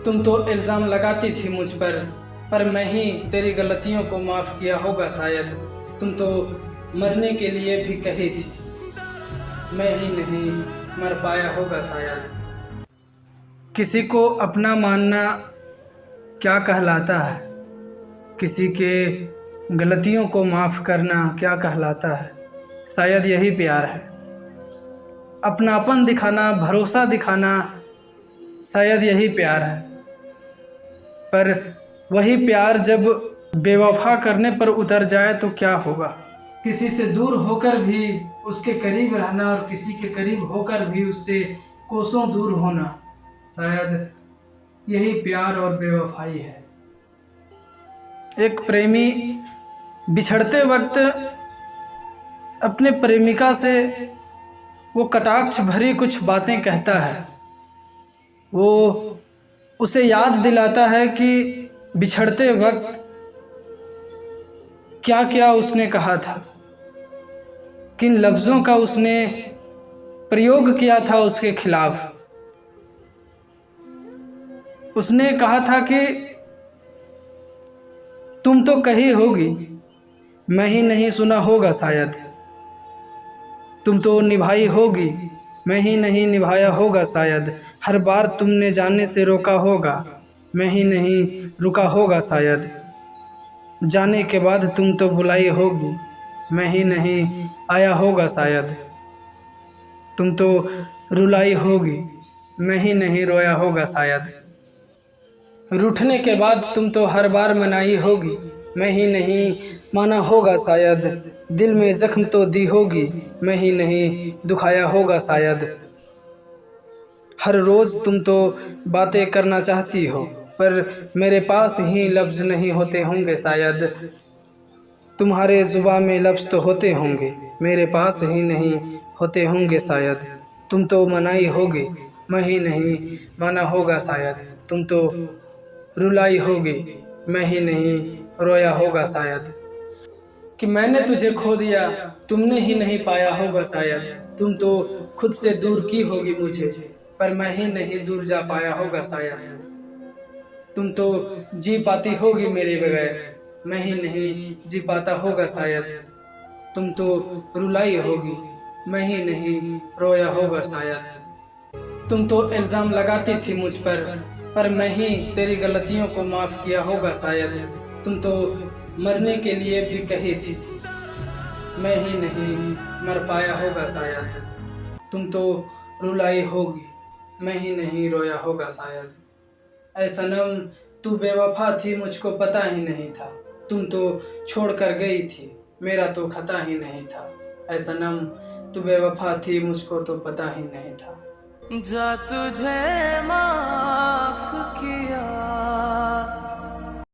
तुम तो इल्ज़ाम लगाती थी मुझ पर मैं ही तेरी गलतियों को माफ़ किया होगा शायद। तुम तो मरने के लिए भी कही थी, मैं ही नहीं मर पाया होगा शायद। किसी को अपना मानना क्या कहलाता है, किसी के गलतियों को माफ़ करना क्या कहलाता है। शायद यही प्यार है, अपनापन दिखाना, भरोसा दिखाना, शायद यही प्यार है। पर वही प्यार जब बेवफा करने पर उतर जाए तो क्या होगा। किसी से दूर होकर भी उसके करीब रहना और किसी के करीब होकर भी उससे कोसों दूर होना, शायद यही प्यार और बेवफाई है। एक प्रेमी बिछड़ते वक्त अपने प्रेमिका से वो कटाक्ष भरी कुछ बातें कहता है। वो उसे याद दिलाता है कि बिछड़ते वक्त क्या क्या उसने कहा था, किन लफ्ज़ों का उसने प्रयोग किया था उसके खिलाफ। उसने कहा था कि तुम तो कही होगी, मैं ही नहीं सुना होगा शायद। तुम तो निभाई होगी, मैं ही नहीं निभाया होगा शायद। हर बार तुमने जाने से रोका होगा, मैं ही नहीं रुका होगा शायद। जाने के बाद तुम तो बुलाई होगी, मैं ही नहीं आया होगा शायद। तुम तो रुलाई होगी, मैं ही नहीं रोया होगा शायद। रूठने के बाद तुम तो हर बार मनाई होगी, मैं ही नहीं माना होगा शायद। दिल में ज़ख्म तो दी होगी, मैं ही नहीं दुखाया होगा शायद। हर रोज़ तुम तो बातें करना चाहती हो, पर मेरे पास ही लफ्ज़ नहीं होते होंगे शायद। तुम्हारे ज़ुबान में लफ्ज़ तो होते होंगे, मेरे पास ही नहीं होते होंगे शायद। तुम तो मनाई होगी, मैं ही नहीं माना होगा शायद। तुम तो रुलाई होगी, मैं ही नहीं रोया होगा शायद। कि मैंने तुझे खो दिया, तुमने ही नहीं पाया होगा शायद। तुम तो खुद से दूर की होगी मुझे, पर मैं ही नहीं दूर जा पाया होगा शायद। तुम तो जी पाती होगी मेरे बगैर, मैं ही नहीं जी पाता होगा शायद। तुम तो रुलाई होगी, मैं ही नहीं रोया होगा शायद। तुम तो इल्ज़ाम लगाती थी मुझ पर मैं ही तेरी गलतियों को माफ़ किया होगा शायद। तुम तो मरने के लिए भी कही थी, मैं ही नहीं मर पाया होगा शायद। तुम तो रुलाई होगी, मैं ही नहीं रोया होगा शायद। ऐ सनम तू बेवफा थी, मुझको पता ही नहीं था। तुम तो छोड़ कर गई थी, मेरा तो खता ही नहीं था। ऐ सनम तू बेवफा थी, मुझको तो पता ही नहीं था। जा तुझे माफ किया